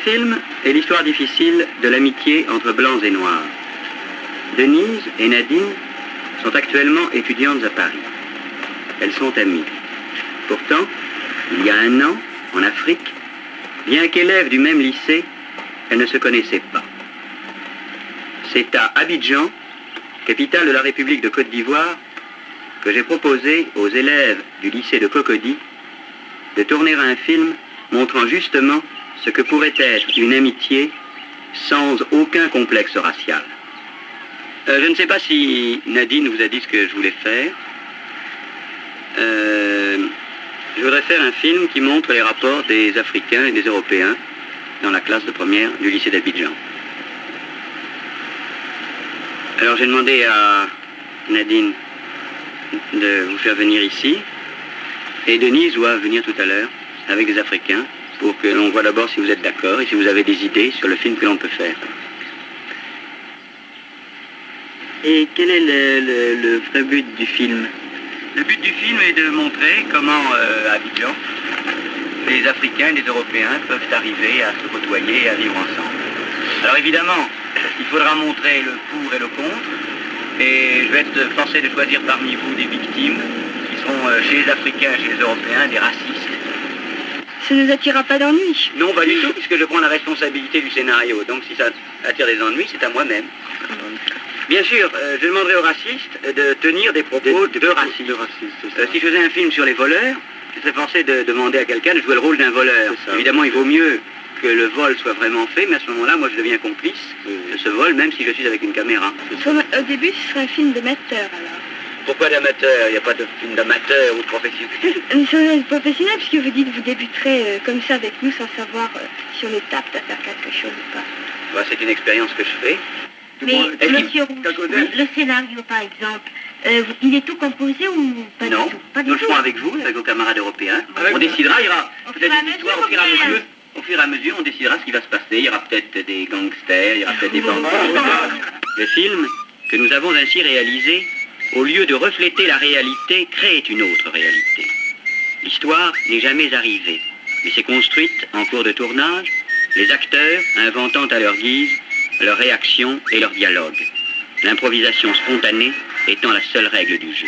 film est l'histoire difficile de l'amitié entre blancs et noirs. Denise et Nadine sont actuellement étudiantes à Paris. Elles sont amies. Pourtant, il y a un an, en Afrique, bien qu'élèves du même lycée, elles ne se connaissaient pas. C'est à Abidjan, capitale de la République de Côte d'Ivoire, que j'ai proposé aux élèves du lycée de Cocody de tourner un film montrant justement ce que pourrait être une amitié sans aucun complexe racial. Je ne sais pas si Nadine vous a dit ce que je voulais faire. Je voudrais faire un film qui montre les rapports des Africains et des Européens dans la classe de première du lycée d'Abidjan. Alors j'ai demandé à Nadine de vous faire venir ici, et Denise doit venir tout à l'heure avec des Africains pour que l'on voit d'abord si vous êtes d'accord et si vous avez des idées sur le film que l'on peut faire. Et quel est le vrai but du film? Le but du film est de montrer comment à Abidjan, les Africains et les Européens peuvent arriver à se côtoyer et à vivre ensemble. Alors évidemment, il faudra montrer le pour et le contre, et je vais être forcé de choisir parmi vous des victimes qui seront chez les Africains et chez les Européens des racistes. Ça ne nous attirera pas d'ennuis? Non, pas du tout, puisque je prends la responsabilité du scénario. Donc si ça attire des ennuis, c'est à moi-même. Bien sûr, je demanderai aux racistes de tenir des propos de racistes. Si je faisais un film sur les voleurs, je serais forcé de demander à quelqu'un de jouer le rôle d'un voleur. Évidemment, il vaut mieux que le vol soit vraiment fait, mais à ce moment-là, moi je deviens complice de ce vol, même si je suis avec une caméra. Au début, ce serait un film d'amateur, alors. Pourquoi d'amateur? Il n'y a pas de film d'amateur ou de professionnel. Mais c'est professionnel, puisque vous dites que vous débuterez comme ça avec nous, sans savoir si on est apte à faire quelque chose ou pas. Bah, c'est une expérience que je fais. Mais Monsieur Rouge, le scénario par exemple, il est tout composé ou pas non, du tout? Pas nous le du ferons tout. avec vous, avec vos camarades européens. On décidera, il y aura peut-être une histoire au fur et à mesure. Au fur et à mesure, on décidera ce qui va se passer. Il y aura peut-être des gangsters, il y aura peut-être des vampires. Le film que nous avons ainsi réalisé, au lieu de refléter la réalité, crée une autre réalité. L'histoire n'est jamais arrivée, mais s'est construite en cours de tournage, les acteurs inventant à leur guise leurs réactions et leurs dialogues. L'improvisation spontanée étant la seule règle du jeu.